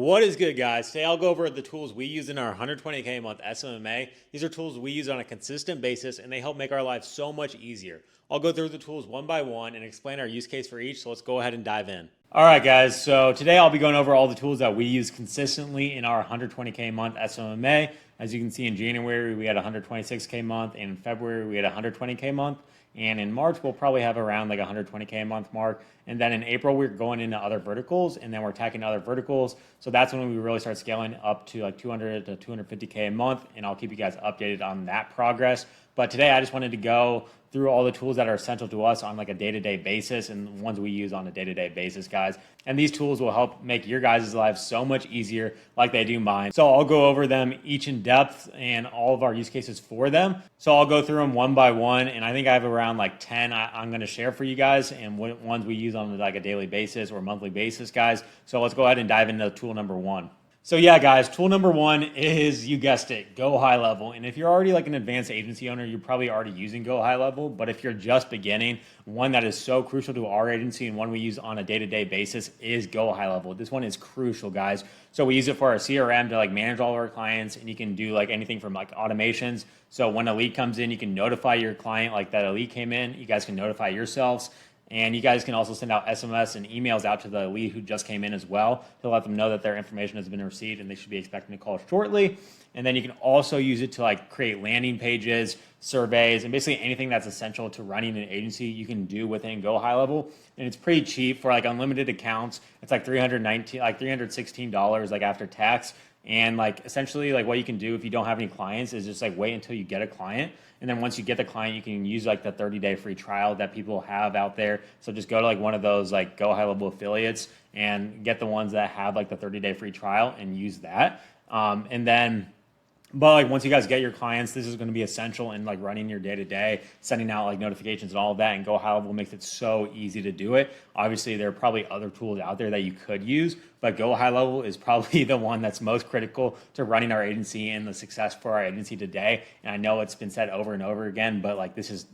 What is good, guys? Today I'll go over the tools we use in our 120K a month SMMA. These are tools we use on a consistent basis and they help make our lives so much easier. I'll go through the tools one by one and explain our use case for each, so let's go ahead and dive in. All right, guys, so today I'll be going over all the tools that we use consistently in our 120K a month SMMA. As you can see, in January we had 126K a month, and in February we had 120K a month. And in March, we'll probably have around like 120K a month mark. And then in April, we're going into other verticals, and then we're attacking other verticals. So that's when we really start scaling up to like 200 to 250K a month. And I'll keep you guys updated on that progress. But today I just wanted to go through all the tools that are essential to us on like a day-to-day basis and ones we use on a day-to-day basis, guys. And these tools will help make your guys' lives so much easier like they do mine. So I'll go over them each in depth and all of our use cases for them. So I'll go through them one by one, and I think I have around like 10 I'm going to share for you guys, and ones we use on like a daily basis or monthly basis, guys. So let's go ahead and dive into tool number one. So yeah, guys, tool number one is, you guessed it, Go High Level. And if you're already like an advanced agency owner, you're probably already using Go High Level. But if you're just beginning, one that is so crucial to our agency and one we use on a day-to-day basis is Go High Level. This one is crucial, guys. So we use it for our CRM to like manage all of our clients, and you can do like anything from like automations. So when a lead comes in, you can notify your client like that a lead came in. You guys can notify yourselves. And you guys can also send out SMS and emails out to the lead who just came in as well to let them know that their information has been received and they should be expecting a call shortly. And then you can also use it to like create landing pages, surveys, and basically anything that's essential to running an agency you can do within Go High Level. And it's pretty cheap for like unlimited accounts. It's like $316 like after tax. And like essentially like what you can do if you don't have any clients is just like wait until you get a client. And then once you get the client, you can use like the 30-day free trial that people have out there. So just go to like one of those like Go High Level affiliates and get the ones that have like the 30-day free trial and use that. But like once you guys get your clients, this is going to be essential in like running your day-to-day, sending out like notifications and all of that. And Go High Level makes it so easy to do it. Obviously, there are probably other tools out there that you could use, but Go High Level is probably the one that's most critical to running our agency and the success for our agency today. And I know it's been said over and over again, but like this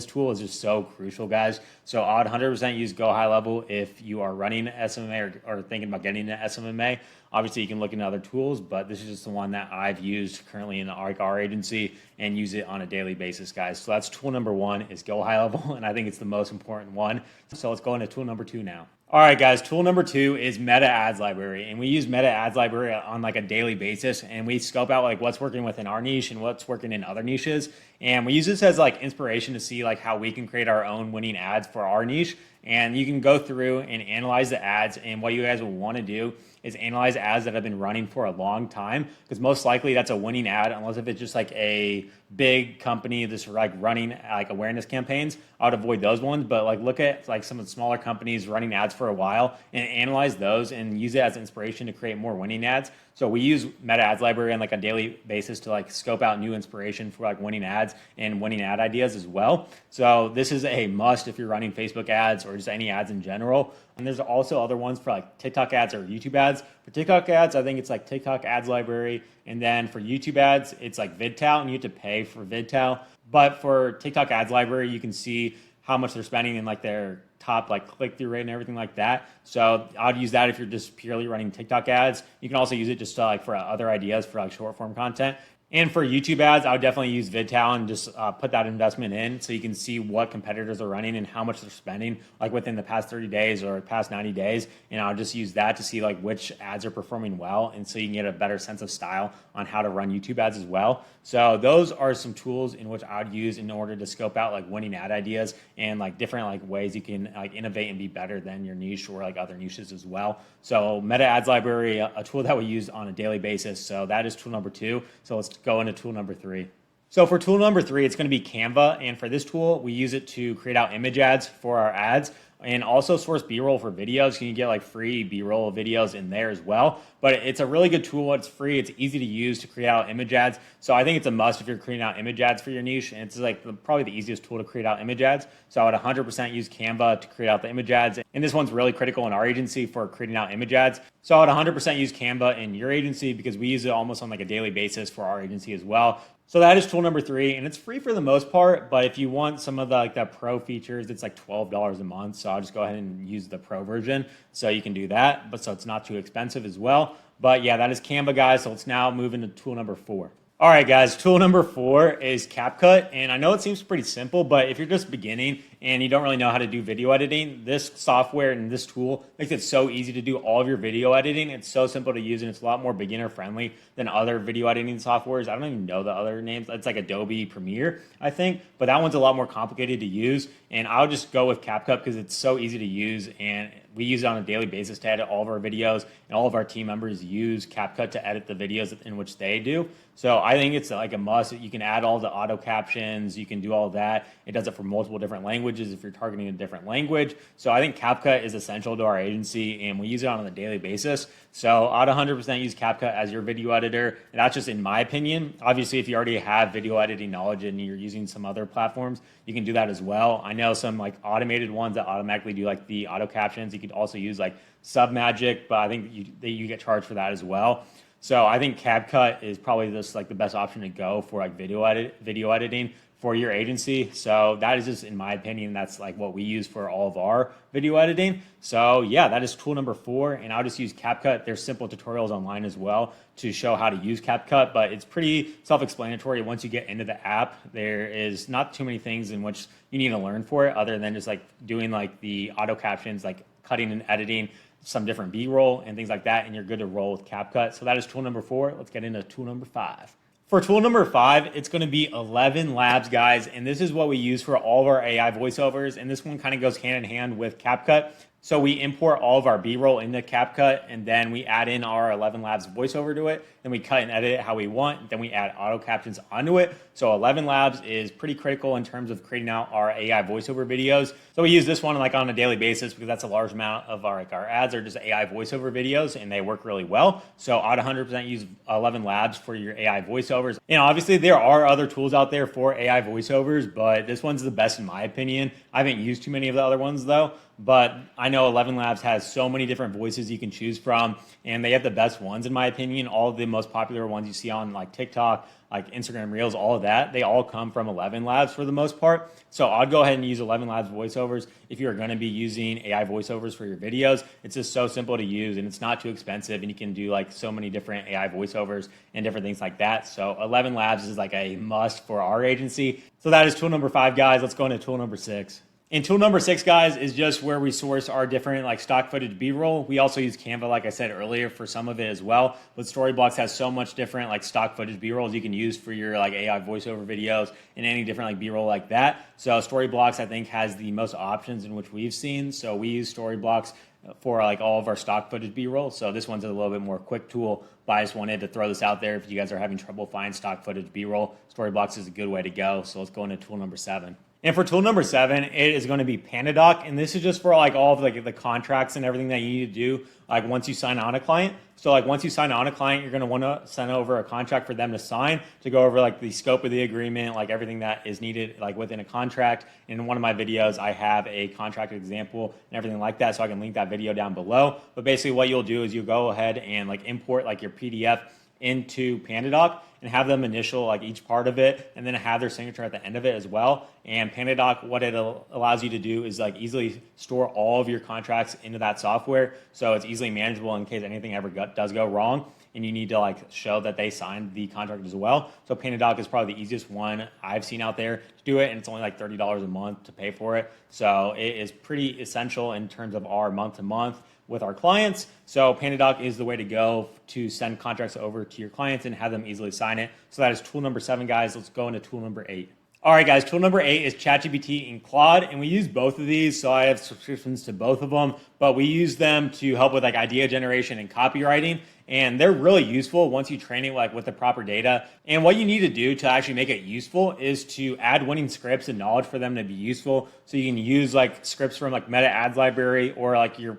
tool is just so crucial, guys. So I would 100% use Go High Level if you are running SMMA or thinking about getting an SMMA. Obviously, you can look into other tools, but this is just the one that I've used currently in our agency and use it on a daily basis, guys. So that's tool number one, is Go High Level, and I think it's the most important one. So let's go into tool number two now. All right, guys, tool number two is Meta Ads Library, and we use Meta Ads Library on like a daily basis, and we scope out like what's working within our niche and what's working in other niches, and we use this as like inspiration to see like how we can create our own winning ads for our niche. And you can go through and analyze the ads, and what you guys will want to do is analyze ads that have been running for a long time, because most likely that's a winning ad, unless if it's just like a big company that's like running like awareness campaigns. I would avoid those ones, but like look at like some of the smaller companies running ads for a while and analyze those and use it as inspiration to create more winning ads. So we use Meta Ads Library on like a daily basis to like scope out new inspiration for like winning ads and winning ad ideas as well. So this is a must if you're running Facebook ads or just any ads in general. And there's also other ones for like TikTok ads or YouTube ads. For TikTok ads, I think it's like TikTok Ads Library. And then for YouTube ads, it's like VidTal, and you have to pay for VidTal. But for TikTok Ads Library, you can see how much they're spending in like their top like click-through rate and everything like that. So I'd use that if you're just purely running TikTok ads. You can also use it just to, like for other ideas for like short form content. And for YouTube ads, I would definitely use VidTal and just put that investment in so you can see what competitors are running and how much they're spending like within the past 30 days or past 90 days. And I'll just use that to see like which ads are performing well. And so you can get a better sense of style on how to run YouTube ads as well. So those are some tools in which I would use in order to scope out like winning ad ideas and like different like ways you can like innovate and be better than your niche or like other niches as well. So Meta Ads Library, a tool that we use on a daily basis. So that is tool number two. So let's go into tool number three. So for tool number three, it's going to be Canva. And for this tool, we use it to create out image ads for our ads and also source B-roll for videos. You can get like free B-roll videos in there as well. But it's a really good tool. It's free. It's easy to use to create out image ads. So I think it's a must if you're creating out image ads for your niche. And it's like probably the easiest tool to create out image ads. So I would 100% use Canva to create out the image ads. And this one's really critical in our agency for creating out image ads. So I would 100% use Canva in your agency because we use it almost on like a daily basis for our agency as well. So that is tool number 3, and it's free for the most part, but if you want some of the like the pro features, it's like $12 a month. So I'll just go ahead and use the pro version. So you can do that, but so it's not too expensive as well. But yeah, that is Canva, guys. So let's now move into tool number 4. All right, guys, tool number 4 is CapCut. And I know it seems pretty simple, but if you're just beginning and you don't really know how to do video editing, this software and this tool makes it so easy to do all of your video editing. It's so simple to use, and it's a lot more beginner friendly than other video editing softwares. I don't even know the other names. It's like Adobe Premiere, I think, but that one's a lot more complicated to use. And I'll just go with CapCut because it's so easy to use, and we use it on a daily basis to edit all of our videos, and all of our team members use CapCut to edit the videos in which they do. So I think it's like a must. You can add all the auto captions. You can do all of that. It does it for multiple different languages if you're targeting a different language. So I think CapCut is essential to our agency, and we use it on a daily basis. So I'd 100% use CapCut as your video editor. And that's just in my opinion. Obviously, if you already have video editing knowledge and you're using some other platforms, you can do that as well. I know some like automated ones that automatically do like the auto captions. You could also use like Submagic, but I think you get charged for that as well. So I think CapCut is probably just like the best option to go for like video editing for your agency. So that is just in my opinion, that's like what we use for all of our video editing. So yeah, that is tool number 4, and I'll just use CapCut. There's simple tutorials online as well to show how to use CapCut, but it's pretty self-explanatory. Once you get into the app, there is not too many things in which you need to learn for it other than just like doing like the auto captions, like cutting and editing some different B-roll and things like that, and you're good to roll with CapCut. So that is tool number 4. Let's get into tool number 5. For tool number 5, it's going to be 11 Labs, guys, and this is what we use for all of our AI voiceovers, and this one kind of goes hand in hand with CapCut. So we import all of our B-roll into CapCut, and then we add in our 11 Labs voiceover to it. Then we cut and edit it how we want. Then we add auto captions onto it. So 11 Labs is pretty critical in terms of creating out our AI voiceover videos. So we use this one like on a daily basis because that's a large amount of our ads are just AI voiceover videos, and they work really well. So I'd 100% use 11 Labs for your AI voiceovers. And obviously there are other tools out there for AI voiceovers, but this one's the best in my opinion. I haven't used too many of the other ones though, but I know 11 Labs has so many different voices you can choose from, and they have the best ones in my opinion. All of the most popular ones you see on like TikTok, like Instagram Reels, all of that, they all come from 11 Labs for the most part. So I'd go ahead and use 11 Labs voiceovers if you're going to be using AI voiceovers for your videos. It's just so simple to use, and it's not too expensive, and you can do like so many different AI voiceovers and different things like that. So 11 Labs is like a must for our agency. So that is tool number 5, guys. Let's go into tool number 6. And tool number 6, guys, is just where we source our different like stock footage B-roll. We also use Canva, like I said earlier, for some of it as well. But Storyblocks has so much different like stock footage B-rolls you can use for your like AI voiceover videos and any different like B-roll like that. So Storyblocks, I think, has the most options in which we've seen. So we use Storyblocks for like all of our stock footage B-roll. So this one's a little bit more quick tool, but I just wanted to throw this out there. If you guys are having trouble finding stock footage B-roll, Storyblocks is a good way to go. So let's go into tool number 7. And for tool number 7, it is going to be PandaDoc, and this is just for like all of like the contracts and everything that you need to do like once you sign on a client. So like once you sign on a client, you're going to want to send over a contract for them to sign to go over like the scope of the agreement, like everything that is needed like within a contract. In one of my videos, I have a contract example and everything like that, so I can link that video down below. But basically what you'll do is you go ahead and like import like your PDF into PandaDoc and have them initial like each part of it, and then have their signature at the end of it as well. And PandaDoc, what it allows you to do is like easily store all of your contracts into that software, so it's easily manageable in case anything ever does go wrong and you need to like show that they signed the contract as well. So PandaDoc is probably the easiest one I've seen out there to do it, and it's only like $30 a month to pay for it. So it is pretty essential in terms of our month-to-month with our clients. So PandaDoc is the way to go to send contracts over to your clients and have them easily sign it. So that is tool number 7, guys. Let's go into tool number 8. All right, guys, tool number 8 is ChatGPT and Claude, and we use both of these. So I have subscriptions to both of them, but we use them to help with like idea generation and copywriting. And they're really useful once you train it like with the proper data. And what you need to do to actually make it useful is to add winning scripts and knowledge for them to be useful. So you can use like scripts from like Meta Ads Library or like your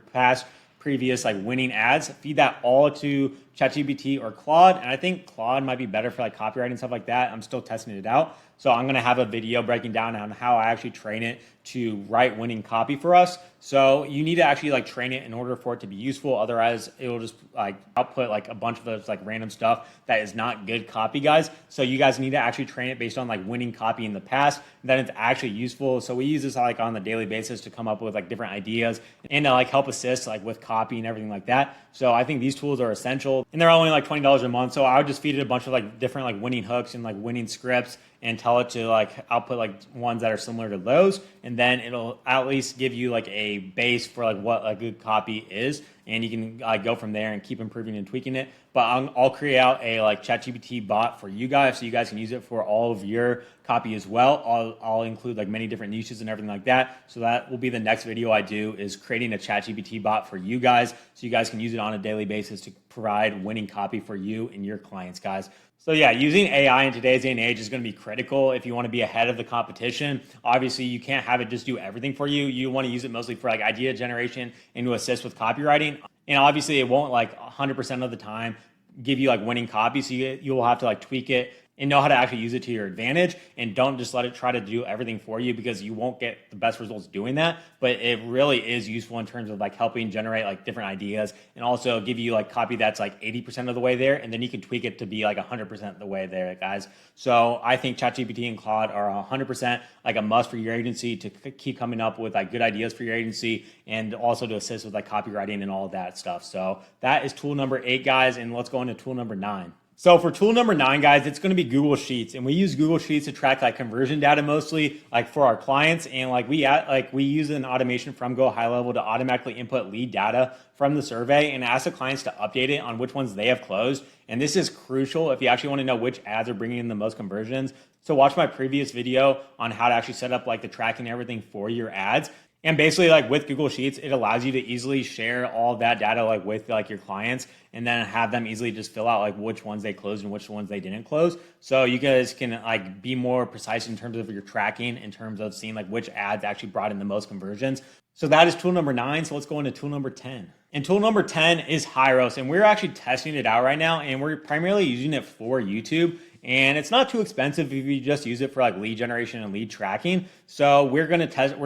previous like winning ads, feed that all to ChatGPT or Claude. And I think Claude might be better for like copywriting and stuff like that. I'm still testing it out. So I'm going to have a video breaking down on how I actually train it to write winning copy for us. So you need to actually like train it in order for it to be useful. Otherwise, it will just like output like a bunch of those like random stuff that is not good copy, guys. So you guys need to actually train it based on like winning copy in the past, then it's actually useful. So we use this like on a daily basis to come up with like different ideas and to like help assist like with copy and everything like that. So I think these tools are essential, and they're only like $20 a month. So I would just feed it a bunch of like different like winning hooks and like winning scripts and tell it to like output like ones that are similar to those, and then it'll at least give you like a base for like what a good copy is, and you can go from there and keep improving and tweaking it. But I'll create out a like ChatGPT bot for you guys so you guys can use it for all of your copy as well. I'll include like many different niches and everything like that. So that will be the next video I do, is creating a ChatGPT bot for you guys so you guys can use it on a daily basis to provide winning copy for you and your clients, guys. So yeah, using AI in today's day and age is going to be critical if you want to be ahead of the competition. Obviously, you can't have it just do everything for you. You want to use it mostly for like idea generation and to assist with copywriting. And obviously, it won't like 100% of the time give you like winning copy. So you will have to like tweak it and know how to actually use it to your advantage, and don't just let it try to do everything for you, because you won't get the best results doing that. But it really is useful in terms of like helping generate like different ideas, and also give you like copy that's like 80% of the way there, and then you can tweak it to be like 100% the way there, guys. So I think ChatGPT and Claude are 100% like a must for your agency to keep coming up with like good ideas for your agency, and also to assist with like copywriting and all of that stuff. So that is tool number 8, guys, and let's go into tool number 9. So for tool number 9, guys, it's going to be Google Sheets, and we use Google Sheets to track like conversion data mostly, like for our clients. And like we use an automation from Go High Level to automatically input lead data from the survey and ask the clients to update it on which ones they have closed. And this is crucial if you actually want to know which ads are bringing in the most conversions. So watch my previous video on how to actually set up like the tracking and everything for your ads. And basically, like with Google Sheets, it allows you to easily share all that data like with like your clients, and then have them easily just fill out like which ones they closed and which ones they didn't close. So you guys can like be more precise in terms of your tracking, in terms of seeing like which ads actually brought in the most conversions. So that is tool number 9. So let's go into tool number 10. And tool number 10 is Hyros, and we're actually testing it out right now, and we're primarily using it for YouTube. And it's not too expensive if you just use it for like lead generation and lead tracking. So we're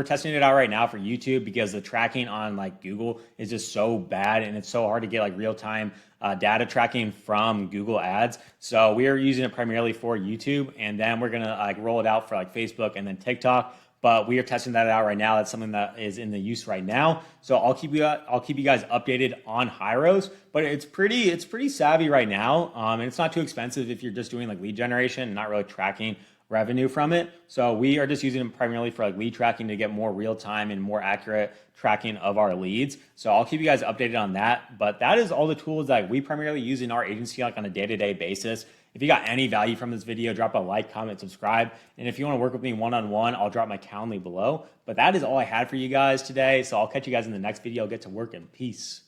testing it out right now for YouTube, because the tracking on like Google is just so bad, and it's so hard to get like real-time data tracking from Google ads. So we are using it primarily for YouTube, and then we're gonna like roll it out for like Facebook and then TikTok. But we are testing that out right now. That's something that is in the use right now. So I'll keep you guys updated on Hyros. But it's pretty savvy right now, and it's not too expensive if you're just doing like lead generation and not really tracking revenue from it. So we are just using it primarily for like lead tracking to get more real time and more accurate tracking of our leads. So I'll keep you guys updated on that. But that is all the tools that we primarily use in our agency like on a day-to-day basis. If you got any value from this video, drop a like, comment, subscribe. And if you want to work with me one-on-one, I'll drop my Calendly below. But that is all I had for you guys today. So I'll catch you guys in the next video. Get to work, and peace.